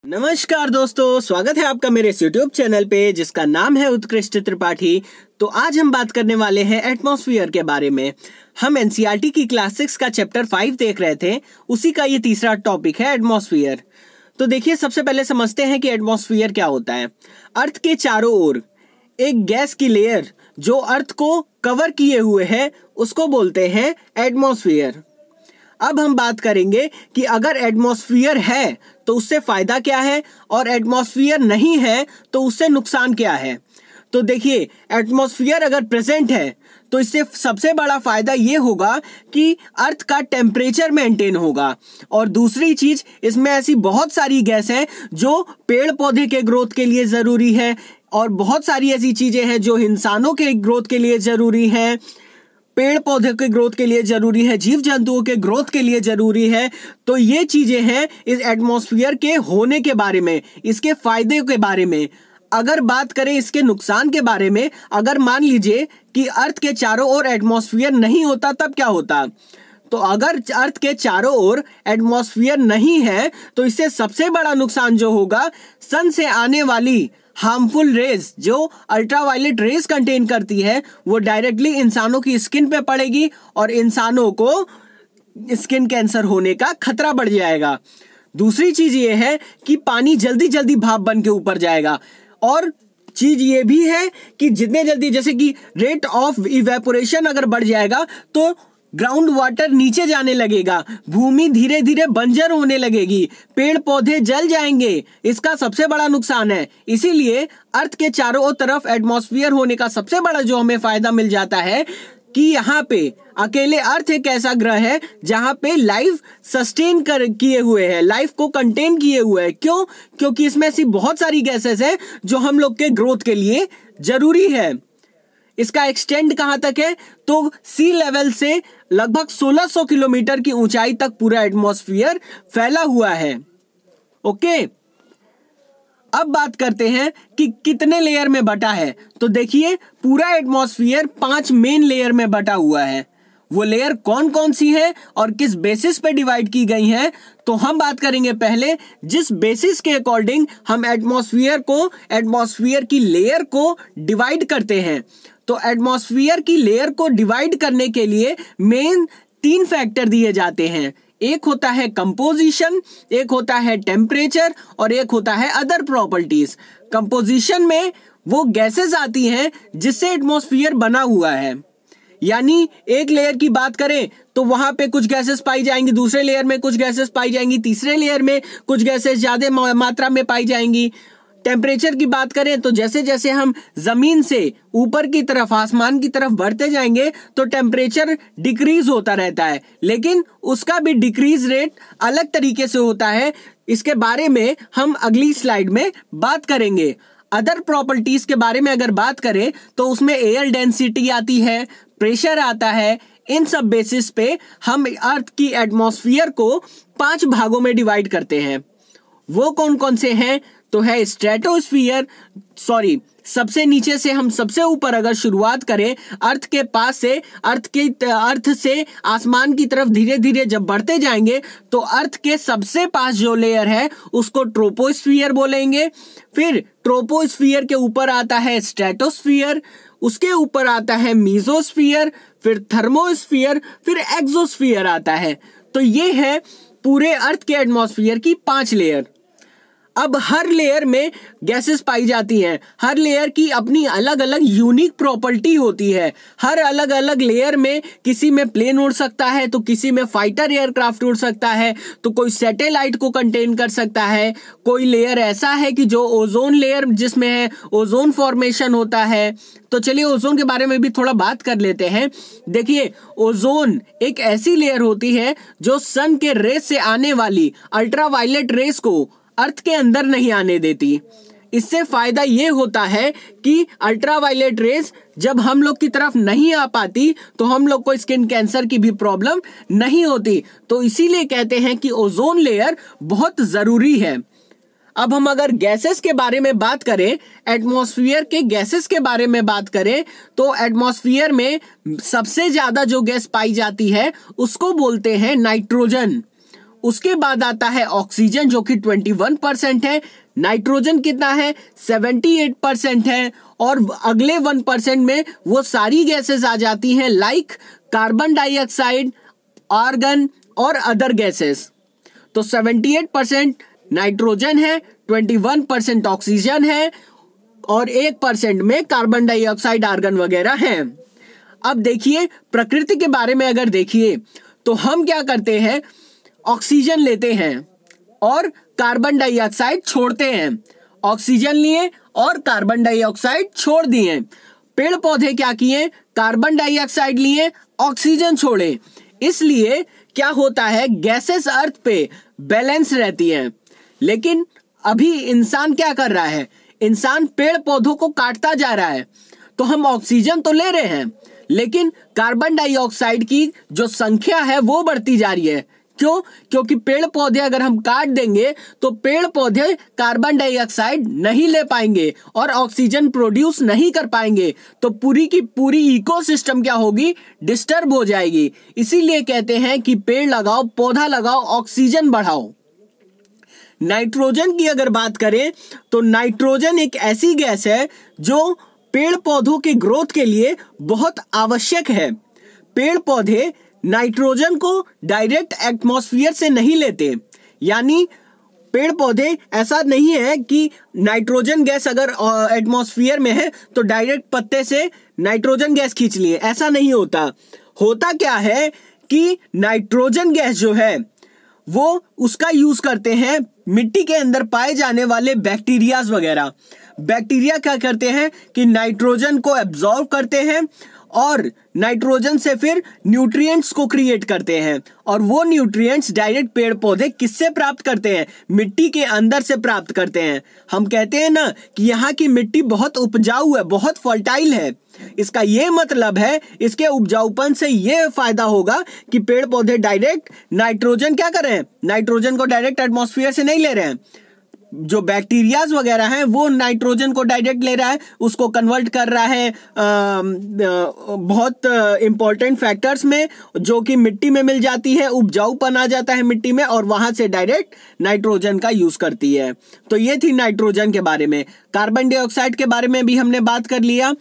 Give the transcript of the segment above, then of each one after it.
नमस्कार दोस्तों, स्वागत है आपका मेरे इस YouTube चैनल पे जिसका नाम है उत्कृष्ट त्रिपाठी। तो आज हम बात करने वाले हैं एटमॉस्फेयर के बारे में। हम एनसीईआरटी की क्लास 6 का चैप्टर 5 देख रहे थे, उसी का ये तीसरा टॉपिक है एटमॉस्फेयर। तो देखिए, सबसे पहले समझते हैं कि एटमॉस्फेयर क्या होता है। अर्थ के चारों ओर एक गैस की लेयर जो अर्थ को कवर किए हुए है उसको बोलते हैं एटमॉस्फेयर। अब हम बात करेंगे कि अगर एटमॉस्फेयर है तो उससे फायदा क्या है और एटमॉस्फेयर नहीं है तो उससे नुकसान क्या है। तो देखिए, एटमॉस्फेयर अगर प्रेजेंट है तो इससे सबसे बड़ा फायदा ये होगा कि अर्थ का टेम्परेचर मेंटेन होगा। और दूसरी चीज, इसमें ऐसी बहुत सारी गैस है जो पेड़ पौधे के ग्रोथ के लिए जरूरी है और बहुत सारी ऐसी चीजें हैं जो इंसानों के ग्रोथ के लिए जरूरी है, पेड़ पौधे के ग्रोथ के लिए जरूरी है, जीव जंतुओं के ग्रोथ के लिए जरूरी है। तो ये चीजें हैं इस एटमॉस्फेयर के होने के बारे में, इसके फायदे के बारे में। अगर बात करें इसके नुकसान के बारे में, अगर मान लीजिए कि अर्थ के चारों ओर एटमॉस्फेयर नहीं होता तब क्या होता। तो अगर अर्थ के चारों ओर एटमॉस्फेयर नहीं है तो इससे सबसे बड़ा नुकसान जो होगा, सन से आने वाली हार्मफुल रेज जो अल्ट्रावायलेट रेज कंटेन करती है वो डायरेक्टली इंसानों की स्किन पे पड़ेगी और इंसानों को स्किन कैंसर होने का खतरा बढ़ जाएगा। दूसरी चीज ये है कि पानी जल्दी जल्दी भाप बन के ऊपर जाएगा। और चीज ये भी है कि जितने जल्दी, जैसे कि रेट ऑफ इवेपोरेशन अगर बढ़ जाएगा तो ग्राउंड वाटर नीचे जाने लगेगा, भूमि धीरे धीरे बंजर होने लगेगी, पेड़ पौधे जल जाएंगे। इसका सबसे बड़ा नुकसान है। इसीलिए अर्थ के चारों तरफ एटमॉस्फेयर होने का सबसे बड़ा जो हमें फायदा मिल जाता है कि यहाँ पे अकेले अर्थ एक ऐसा ग्रह है जहां पे लाइफ सस्टेन किए हुए है, लाइफ को कंटेन किए हुए है। क्यों? क्योंकि इसमें ऐसी बहुत सारी गैसेस है जो हम लोग के ग्रोथ के लिए जरूरी है। इसका एक्सटेंड कहां तक है? तो सी लेवल से लगभग 1600 किलोमीटर की ऊंचाई तक पूरा एटमॉस्फेयर फैला हुआ है। ओके, अब बात करते हैं कि कितने लेयर में बटा है। तो देखिए, पूरा एटमॉस्फेयर 5 मेन लेयर में बटा हुआ है। वो लेयर कौन कौन सी है और किस बेसिस पे डिवाइड की गई हैं, तो हम बात करेंगे पहले जिस बेसिस के अकॉर्डिंग हम एटमॉस्फेयर की लेयर को डिवाइड करते हैं। तो एटमॉस्फेयर की लेयर को डिवाइड करने के लिए मेन 3 फैक्टर दिए जाते हैं। एक होता है कंपोजिशन, एक होता है टेम्परेचर और एक होता है अदर प्रॉपर्टीज। कंपोजिशन में वो गैसेस आती हैं जिससे एटमॉस्फेयर बना हुआ है। यानी एक लेयर की बात करें तो वहां पे कुछ गैसेस पाई जाएंगी, दूसरे लेयर में कुछ गैसेस पाई जाएंगी, तीसरे लेयर में कुछ गैसेस ज्यादा मात्रा में पाई जाएंगी। टेम्परेचर की बात करें तो जैसे जैसे हम जमीन से ऊपर की तरफ, आसमान की तरफ बढ़ते जाएंगे तो टेम्परेचर डिक्रीज होता रहता है, लेकिन उसका भी डिक्रीज रेट अलग तरीके से होता है। इसके बारे में हम अगली स्लाइड में बात करेंगे। अदर प्रॉपर्टीज के बारे में अगर बात करें तो उसमें एयर डेंसिटी आती है, प्रेशर आता है। इन सब बेसिस पे हम अर्थ की एटमॉस्फेयर को 5 भागों में डिवाइड करते हैं। वो कौन कौन से हैं? तो है स्ट्रेटोस्फीयर, सबसे नीचे से हम सबसे ऊपर अगर शुरुआत करें अर्थ के पास से, अर्थ से आसमान की तरफ धीरे धीरे जब बढ़ते जाएंगे तो अर्थ के सबसे पास जो लेयर है उसको ट्रोपोस्फीयर बोलेंगे। फिर ट्रोपोस्फीयर के ऊपर आता है स्ट्रेटोस्फीयर, उसके ऊपर आता है मीजोस्फीयर, फिर थर्मोस्फीयर, फिर एक्सोस्फीयर आता है। तो ये है पूरे अर्थ के एटमॉस्फेयर की 5 लेयर। अब हर लेयर में गैसेस पाई जाती हैं, हर लेयर की अपनी अलग अलग यूनिक प्रॉपर्टी होती है। हर अलग अलग लेयर में किसी में प्लेन उड़ सकता है तो किसी में फाइटर एयरक्राफ्ट उड़ सकता है, तो कोई सैटेलाइट को कंटेन कर सकता है। कोई लेयर ऐसा है कि जो ओजोन लेयर जिसमें है ओजोन फॉर्मेशन होता है। तो चलिए ओजोन के बारे में भी थोड़ा बात कर लेते हैं। देखिए, ओजोन एक ऐसी लेयर होती है जो सन के रेस से आने वाली अल्ट्रावायलेट रेस को अर्थ के अंदर नहीं आने देती। इससे फायदा ये होता है कि अल्ट्रावायलेट रेज जब हम लोग की तरफ नहीं आ पाती तो हम लोग को स्किन कैंसर की भी प्रॉब्लम नहीं होती। तो इसीलिए कहते हैं कि ओजोन लेयर बहुत जरूरी है। अब हम अगर गैसेस के बारे में बात करें, एटमॉस्फेयर के गैसेस के बारे में बात करें, तो एटमॉस्फेयर में सबसे ज्यादा जो गैस पाई जाती है उसको बोलते हैं नाइट्रोजन। उसके बाद आता है ऑक्सीजन जो कि 21% है, नाइट्रोजन कितना है 78% है, और अगले 1% में वो सारी गैसेस आ जाती हैं लाइक कार्बन डाइऑक्साइड, आर्गन और अदर गैसेस। तो 78% नाइट्रोजन है, 21% ऑक्सीजन है और 1% में कार्बन डाइऑक्साइड, आर्गन वगैरह हैं। अब देखिए प्रकृति के बारे में अगर देखिए तो हम क्या करते हैं, ऑक्सीजन लेते हैं और कार्बन डाइऑक्साइड छोड़ते हैं। ऑक्सीजन लिए और कार्बन डाइऑक्साइड छोड़ दिए। पेड़ पौधे क्या किए, कार्बन डाइऑक्साइड लिए, ऑक्सीजन छोड़े। इसलिए क्या होता है, गैसेस अर्थ पे बैलेंस रहती हैं। लेकिन अभी इंसान क्या कर रहा है, इंसान पेड़ पौधों को काटता जा रहा है। तो हम ऑक्सीजन तो ले रहे हैं लेकिन कार्बन डाइऑक्साइड की जो संख्या है वो बढ़ती जा रही है। क्यों? क्योंकि पेड़ पौधे अगर हम काट देंगे तो पेड़ पौधे कार्बन डाइऑक्साइड नहीं ले पाएंगे और ऑक्सीजन प्रोड्यूस नहीं कर पाएंगे। तो पूरी की पूरी इकोसिस्टम क्या होगी, डिस्टर्ब हो जाएगी। इसीलिए कहते हैं कि पेड़ लगाओ, पौधा लगाओ, ऑक्सीजन बढ़ाओ। नाइट्रोजन की अगर बात करें तो नाइट्रोजन एक ऐसी गैस है जो पेड़ पौधों के ग्रोथ के लिए बहुत आवश्यक है। पेड़ पौधे नाइट्रोजन को डायरेक्ट एटमॉस्फेयर से नहीं लेते, यानी पेड़ पौधे ऐसा नहीं है कि नाइट्रोजन गैस अगर एटमॉस्फेयर में है तो डायरेक्ट पत्ते से नाइट्रोजन गैस खींच लिए, ऐसा नहीं होता। होता क्या है कि नाइट्रोजन गैस जो है वो उसका यूज करते हैं मिट्टी के अंदर पाए जाने वाले बैक्टीरियाज वगैरह। बैक्टीरिया क्या करते हैं कि नाइट्रोजन को एब्जॉर्व करते हैं और नाइट्रोजन से फिर न्यूट्रिएंट्स को क्रिएट करते हैं, और वो न्यूट्रिएंट्स डायरेक्ट पेड़ पौधे किससे प्राप्त करते हैं, मिट्टी के अंदर से प्राप्त करते हैं। हम कहते हैं ना कि यहाँ की मिट्टी बहुत उपजाऊ है, बहुत फर्टाइल है। इसका ये मतलब है, इसके उपजाऊपन से ये फायदा होगा कि पेड़ पौधे डायरेक्ट नाइट्रोजन क्या कर रहे हैं, नाइट्रोजन को डायरेक्ट एटमॉस्फेयर से नहीं ले रहे हैं। जो बैक्टीरियाज वगैरह हैं वो नाइट्रोजन को डायरेक्ट ले रहा है, उसको कन्वर्ट कर रहा है बहुत इंपॉर्टेंट फैक्टर्स में जो कि मिट्टी में मिल जाती है, उपजाऊपन आ जाता है मिट्टी में और वहां से डायरेक्ट नाइट्रोजन का यूज करती है। तो ये थी नाइट्रोजन के बारे में। कार्बन डाइऑक्साइड के बारे में भी हमने बात कर लिया,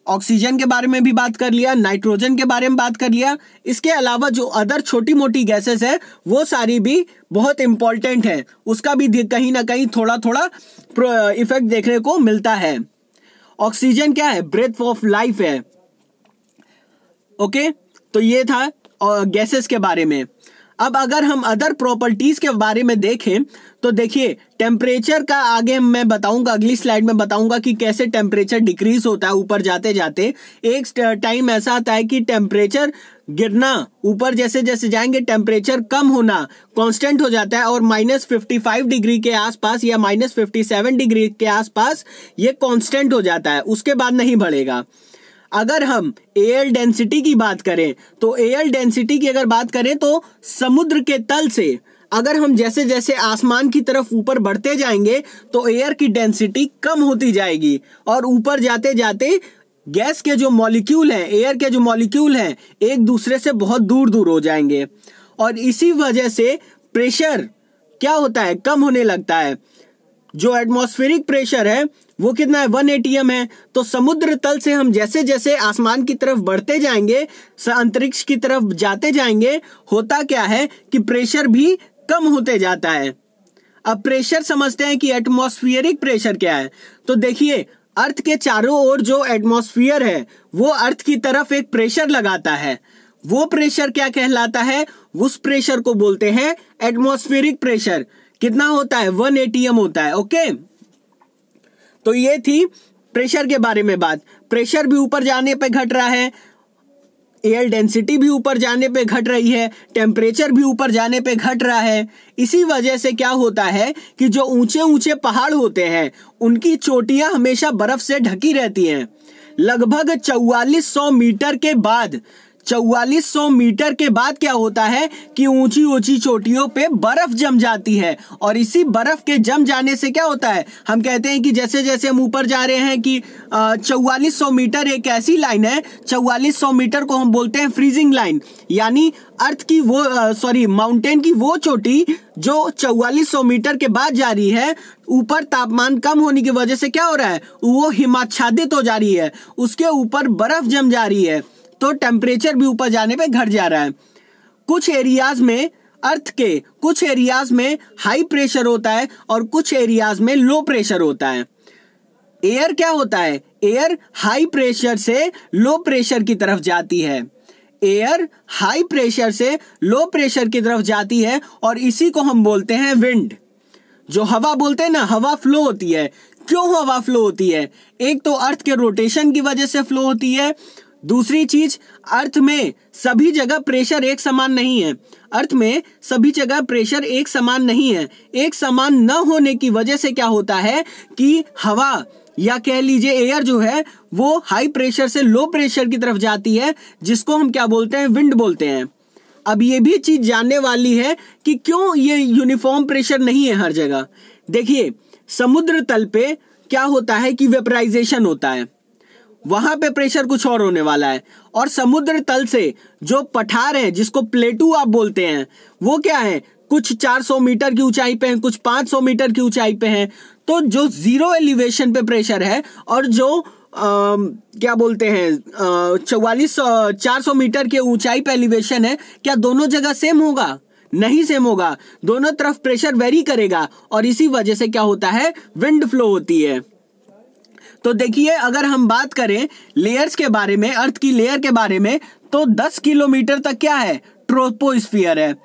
ऑक्सीजन के बारे में भी बात कर लिया, नाइट्रोजन के बारे में बात कर लिया। इसके अलावा जो अदर छोटी मोटी गैसेस है वो सारी भी बहुत इंपॉर्टेंट है, उसका भी कहीं ना कहीं थोड़ा थोड़ा इफेक्ट देखने को मिलता है। ऑक्सीजन क्या है, ब्रेथ ऑफ लाइफ है। ओके, तो ये था गैसेस के बारे में। अब अगर हम अदर प्रॉपर्टीज के बारे में देखें तो देखिए टेम्परेचर का आगे मैं बताऊंगा, अगली स्लाइड में बताऊंगा कि कैसे टेम्परेचर डिक्रीज होता है ऊपर जाते जाते। एक टाइम ऐसा आता है कि टेम्परेचर गिरना, ऊपर जैसे जैसे जाएंगे टेम्परेचर कम होना कांस्टेंट हो जाता है और -55 डिग्री के आसपास या -57 डिग्री के आसपास ये कांस्टेंट हो जाता है, उसके बाद नहीं बढ़ेगा। अगर हम एयर डेंसिटी की बात करें तो एयर डेंसिटी की अगर बात करें तो समुद्र के तल से अगर हम जैसे जैसे आसमान की तरफ ऊपर बढ़ते जाएंगे तो एयर की डेंसिटी कम होती जाएगी और ऊपर जाते जाते गैस के जो मॉलिक्यूल हैं, एयर के जो मॉलिक्यूल हैं, एक दूसरे से बहुत दूर दूर हो जाएंगे और इसी वजह से प्रेशर क्या होता है, कम होने लगता है। जो एटमॉस्फेरिक प्रेशर है वो कितना है, 1 atm है। तो समुद्र तल से हम जैसे जैसे आसमान की तरफ बढ़ते जाएंगे, अंतरिक्ष की तरफ जाते जाएंगे, होता क्या है कि प्रेशर भी कम होते जाता है। अब प्रेशर समझते हैं कि एटमॉस्फेरिक प्रेशर क्या है। तो देखिए अर्थ के चारों ओर जो एटमॉस्फेयर है वो अर्थ की तरफ एक प्रेशर लगाता है, वो प्रेशर क्या कहलाता है, उस प्रेशर को बोलते हैं एटमॉस्फेरिक प्रेशर। कितना होता है, 1 atm होता है। ओके, तो ये थी प्रेशर के बारे में बात। प्रेशर भी ऊपर जाने पे घट रहा है, एयर डेंसिटी भी ऊपर जाने पे घट रही है, टेम्परेचर भी ऊपर जाने पे घट रहा है। इसी वजह से क्या होता है कि जो ऊंचे ऊंचे पहाड़ होते हैं उनकी चोटियां हमेशा बर्फ से ढकी रहती हैं। लगभग 4400 मीटर के बाद 4400 मीटर के बाद क्या होता है कि ऊंची ऊंची चोटियों पे बर्फ जम जाती है, और इसी बर्फ के जम जाने से क्या होता है, हम कहते हैं कि जैसे जैसे हम ऊपर जा रहे हैं कि 4400 मीटर एक ऐसी लाइन है, 4400 मीटर को हम बोलते हैं फ्रीजिंग लाइन, यानी अर्थ की वो माउंटेन की वो चोटी जो 4400 मीटर के बाद जा रही है, ऊपर तापमान कम होने की वजह से क्या हो रहा है, वो हिमाच्छादित हो जा रही है, उसके ऊपर बर्फ जम जा रही है, तो टेम्परेचर भी ऊपर जाने पे घट जा रहा है। कुछ एरियाज में, अर्थ के कुछ एरियाज में हाई प्रेशर होता है और कुछ एरियाज में लो प्रेशर होता है। एयर क्या होता है, एयर हाई प्रेशर से लो प्रेशर की तरफ जाती है, एयर हाई प्रेशर से लो प्रेशर की तरफ जाती है, और इसी को हम बोलते हैं विंड। जो हवा बोलते हैं ना, हवा फ्लो होती है। क्यों हवा फ्लो होती है, एक तो अर्थ के रोटेशन की वजह से फ्लो होती है, दूसरी चीज अर्थ में सभी जगह प्रेशर एक समान नहीं है, अर्थ में सभी जगह प्रेशर एक समान नहीं है। एक समान न होने की वजह से क्या होता है कि हवा या कह लीजिए एयर जो है वो हाई प्रेशर से लो प्रेशर की तरफ जाती है, जिसको हम क्या बोलते हैं, विंड बोलते हैं। अब ये भी चीज जानने वाली है कि क्यों ये यूनिफॉर्म प्रेशर नहीं है हर जगह। देखिए, समुद्र तल पे क्या होता है कि वेपराइजेशन होता है, वहां पे प्रेशर कुछ और होने वाला है, और समुद्र तल से जो पठार है जिसको प्लेटू आप बोलते हैं, वो क्या है, कुछ 400 मीटर की ऊंचाई पे हैं, कुछ 500 मीटर की ऊंचाई पे हैं। तो जो जीरो एलिवेशन पे प्रेशर है और जो क्या बोलते हैं 400 मीटर के ऊंचाई पे एलिवेशन है, क्या दोनों जगह सेम होगा? नहीं सेम होगा, दोनों तरफ प्रेशर वेरी करेगा, और इसी वजह से क्या होता है, विंड फ्लो होती है। तो देखिए, अगर हम बात करें लेयर्स के बारे में, अर्थ की लेयर के बारे में, तो 10 किलोमीटर तक क्या है, ट्रोपोस्फियर है।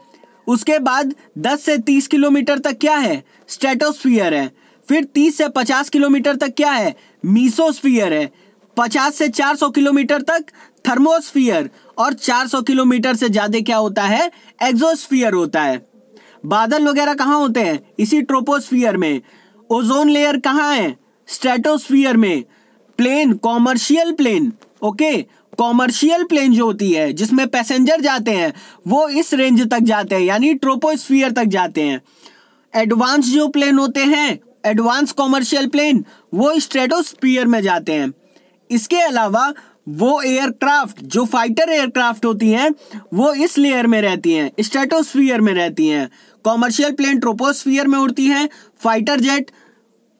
उसके बाद 10 से 30 किलोमीटर तक क्या है, स्ट्रेटोस्फियर है। फिर 30 से 50 किलोमीटर तक क्या है, मीसोस्फियर है। 50 से 400 किलोमीटर तक थर्मोस्फियर, और 400 किलोमीटर से ज्यादा क्या होता है, एक्सोस्फियर होता है। बादल वगैरह कहाँ होते हैं, इसी ट्रोपोस्फियर में। ओजोन लेयर कहाँ है, स्ट्रेटोस्फियर में। Plane, commercial plane, okay, commercial plane जो होती है जिसमें पैसेंजर जाते हैं, वो इस रेंज तक जाते हैं, यानी ट्रोपोस्फियर तक जाते हैं। एडवांस जो प्लेन होते हैं, एडवांस कॉमर्शियल प्लेन, वो स्ट्रेटोस्फियर में जाते हैं। इसके अलावा वो एयरक्राफ्ट जो फाइटर एयरक्राफ्ट होती हैं, वो इस लेयर में रहती हैं, स्ट्रेटोस्फियर में रहती हैं। कॉमर्शियल प्लेन ट्रोपोस्फियर में उड़ती है, फाइटर जेट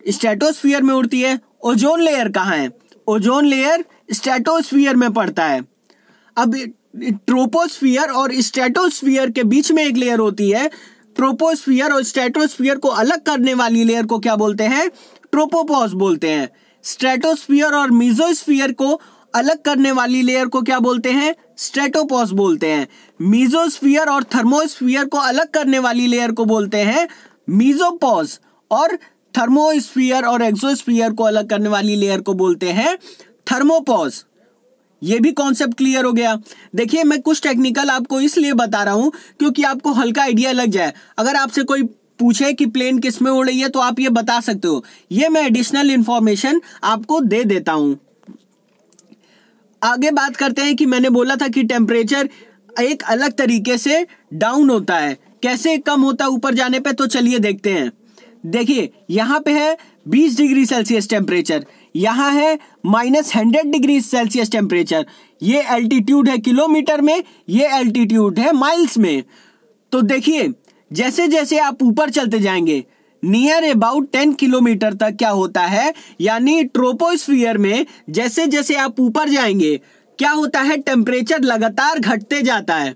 स्ट्रेटोस्फियर में उड़ती है। ओजोन लेयर कहाँ है, ओजोन लेयर स्ट्रेटोस्फियर में पड़ता है। अब ट्रोपोस्फियर और स्ट्रेटोस्फियर के बीच में एक लेयर होती है, ट्रोपोस्फियर और स्ट्रेटोस्फियर को अलग करने वाली लेयर को क्या बोलते हैं, ट्रोपोपॉज बोलते हैं। स्ट्रेटोस्फियर और मीजोस्फियर को अलग करने वाली लेयर को क्या बोलते हैं, स्ट्रेटोपॉज बोलते हैं। मीजोस्फियर और थर्मोस्फियर को अलग करने वाली लेयर को बोलते हैं मीजोपॉज, और थर्मोस्फियर और एक्सोस्फियर को अलग करने वाली लेयर को बोलते हैं थर्मोपॉज। ये भी कॉन्सेप्ट क्लियर हो गया। देखिए, मैं कुछ टेक्निकल आपको इसलिए बता रहा हूं क्योंकि आपको हल्का आइडिया लग जाए। अगर आपसे कोई पूछे कि प्लेन किस में उड़ रही है तो आप ये बता सकते हो। ये मैं एडिशनल इंफॉर्मेशन आपको दे देता हूं। आगे बात करते हैं कि मैंने बोला था कि टेम्परेचर एक अलग तरीके से डाउन होता है, कैसे कम होता है ऊपर जाने पे, तो चलिए देखते हैं। देखिए, यहां पे है 20 डिग्री सेल्सियस टेम्परेचर, यहां है -100 डिग्री सेल्सियस टेम्परेचर। ये एल्टीट्यूड है किलोमीटर में, ये एल्टीट्यूड है माइल्स में। तो देखिए, जैसे जैसे आप ऊपर चलते जाएंगे नियर अबाउट 10 किलोमीटर तक क्या होता है, यानी ट्रोपोस्फियर में जैसे जैसे आप ऊपर जाएंगे क्या होता है, टेम्परेचर लगातार घटते जाता है।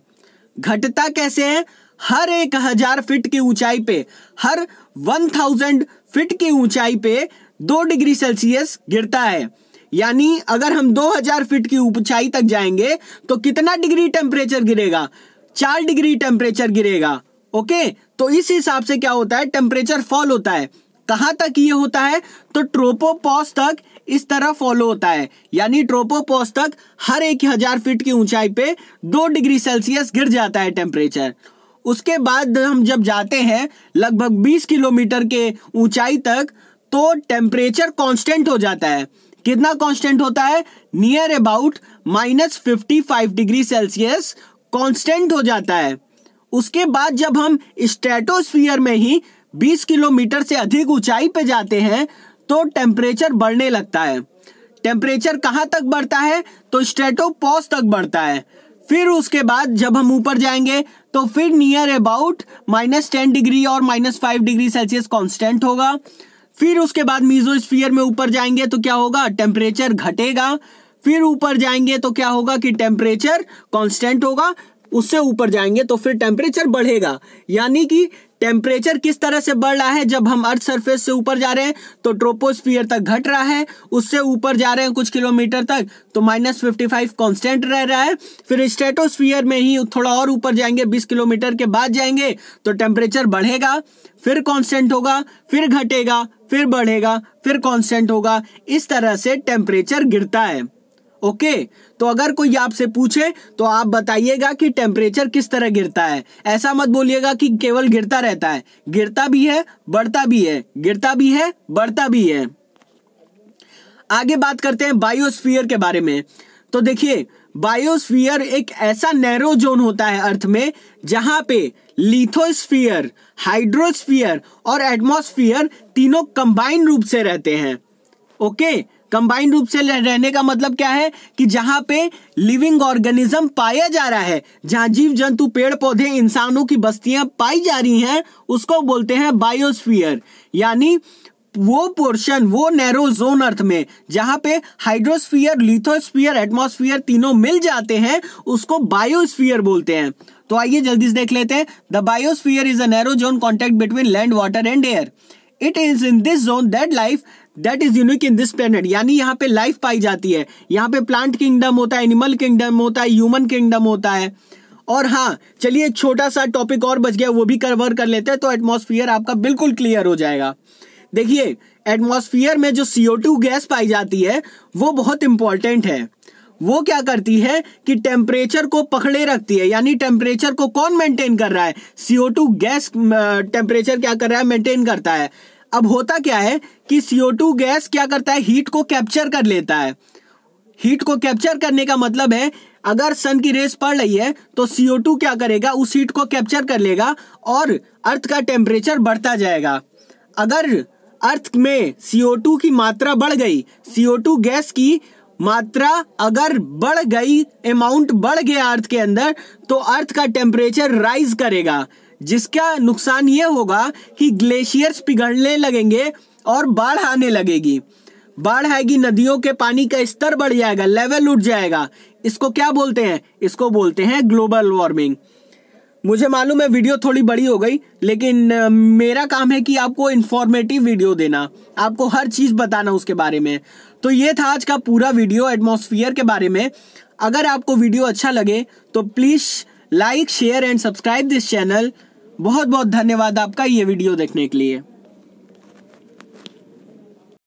घटता कैसे है, हर 1000 फीट की ऊंचाई पे, हर 1000 फीट की ऊंचाई पे 2 डिग्री सेल्सियस गिरता है। यानी अगर हम 2000 फीट की ऊंचाई तक जाएंगे तो कितना डिग्री टेम्परेचर गिरेगा, 4 डिग्री टेम्परेचर गिरेगा। ओके, तो इस हिसाब से क्या होता है, टेम्परेचर फॉल होता है। कहां तक ये होता है, तो ट्रोपोपॉज तक इस तरह फॉलो होता है, यानी ट्रोपोपॉज तक हर 1000 फीट की ऊंचाई पे 2 डिग्री सेल्सियस गिर जाता है टेम्परेचर। उसके बाद हम जब जाते हैं लगभग 20 किलोमीटर के ऊंचाई तक, तो टेम्परेचर कांस्टेंट हो जाता है। कितना कांस्टेंट होता है, near about -55 degree Celsius constant हो जाता है। उसके बाद जब हम स्ट्रेटोस्फीयर में ही 20 किलोमीटर से अधिक ऊंचाई पे जाते हैं तो टेम्परेचर बढ़ने लगता है। टेम्परेचर कहां तक बढ़ता है? तो स्ट्रेटोपॉज तक बढ़ता है। फिर उसके बाद जब हम ऊपर जाएंगे तो फिर नियर अबाउट -10 डिग्री और -5 डिग्री सेल्सियस कांस्टेंट होगा। फिर उसके बाद मीजोस्फीयर में ऊपर जाएंगे तो क्या होगा? टेम्परेचर घटेगा। फिर ऊपर जाएंगे तो क्या होगा कि टेम्परेचर कांस्टेंट होगा। उससे ऊपर जाएंगे तो फिर टेम्परेचर बढ़ेगा। यानी कि टेम्परेचर किस तरह से बढ़ रहा है? जब हम अर्थ सरफेस से ऊपर जा रहे हैं तो ट्रोपोस्फियर तक घट रहा है, उससे ऊपर जा रहे हैं कुछ किलोमीटर तक तो -55 कांस्टेंट रह रहा है। फिर स्ट्रेटोस्फियर में ही थोड़ा और ऊपर जाएंगे, 20 किलोमीटर के बाद जाएंगे तो टेम्परेचर बढ़ेगा, फिर कांस्टेंट होगा, फिर घटेगा, फिर बढ़ेगा, फिर कांस्टेंट होगा। इस तरह से टेम्परेचर गिरता है। ओके, तो अगर कोई आपसे पूछे तो आप बताइएगा कि टेम्परेचर किस तरह गिरता है। ऐसा मत बोलिएगा कि केवल गिरता रहता है, गिरता भी है, बढ़ता भी है, गिरता भी है, बढ़ता भी है। आगे बात करते हैं बायोस्फीयर के बारे में। तो देखिए, बायोस्फीयर एक ऐसा नैरो जोन होता है अर्थ में जहां पे लिथोस्फीयर, हाइड्रोस्फीयर और एटमॉस्फेयर तीनों कंबाइंड रूप से रहते हैं। ओके, कंबाइंड रूप से रहने का मतलब क्या है कि जहां पे लिविंग ऑर्गेनिज्म पाया जा रहा है, जहां जीव जंतु, पेड़ पौधे, इंसानों की बस्तियां पाई जा रही हैं, उसको बोलते हैं बायोस्फीयर। यानी वो पोर्शन, वो नैरो जोन अर्थ में जहां पे हाइड्रोस्फीयर, लिथोस्फीयर, एटमॉस्फेयर तीनों मिल जाते हैं, उसको बायोस्फीयर बोलते हैं। तो आइए जल्दी से देख लेते हैं। The biosphere is a narrow zone contact between land, water and air. It is in this zone that life that is unique in this planet. यानी यहाँ पे लाइफ पाई जाती है। यहाँ पे प्लांट किंगडम होता है, एनिमल किंगडम होता है, ह्यूमन किंगडम होता है। और हाँ, चलिए एक छोटा सा टॉपिक और बच गया, वो भी कवर कर लेते हैं तो एटमॉस्फेयर आपका बिल्कुल क्लियर हो जाएगा। देखिए, एटमॉस्फेयर में जो CO2 गैस पाई जाती है वो बहुत इंपॉर्टेंट है। वो क्या करती है कि टेम्परेचर को पकड़े रखती है। यानी टेम्परेचर को कौन मेंटेन कर रहा है? CO2 गैस टेम्परेचर क्या कर रहा है? मेंटेन करता है। अब होता क्या है कि CO2 गैस क्या करता है? हीट को कैप्चर कर लेता है। हीट को कैप्चर करने का मतलब है अगर सन की रेस पड़ रही है तो CO2 क्या करेगा? उस हीट को कैप्चर कर लेगा और अर्थ का टेम्परेचर बढ़ता जाएगा। अगर अर्थ में CO2 की मात्रा बढ़ गई, CO2 गैस की मात्रा अगर बढ़ गई, अमाउंट बढ़ गया अर्थ के अंदर, तो अर्थ का टेम्परेचर राइज करेगा, जिसका नुकसान यह होगा कि ग्लेशियर्स पिघलने लगेंगे और बाढ़ आने लगेगी। बाढ़ आएगी, नदियों के पानी का स्तर बढ़ जाएगा, लेवल उठ जाएगा। इसको क्या बोलते हैं? इसको बोलते हैं ग्लोबल वार्मिंग। मुझे मालूम है वीडियो थोड़ी बड़ी हो गई, लेकिन मेरा काम है कि आपको इंफॉर्मेटिव वीडियो देना, आपको हर चीज बताना उसके बारे में। तो ये था आज का पूरा वीडियो एटमॉस्फेयर के बारे में। अगर आपको वीडियो अच्छा लगे तो please like, share and subscribe this channel. बहुत बहुत धन्यवाद आपका ये वीडियो देखने के लिए।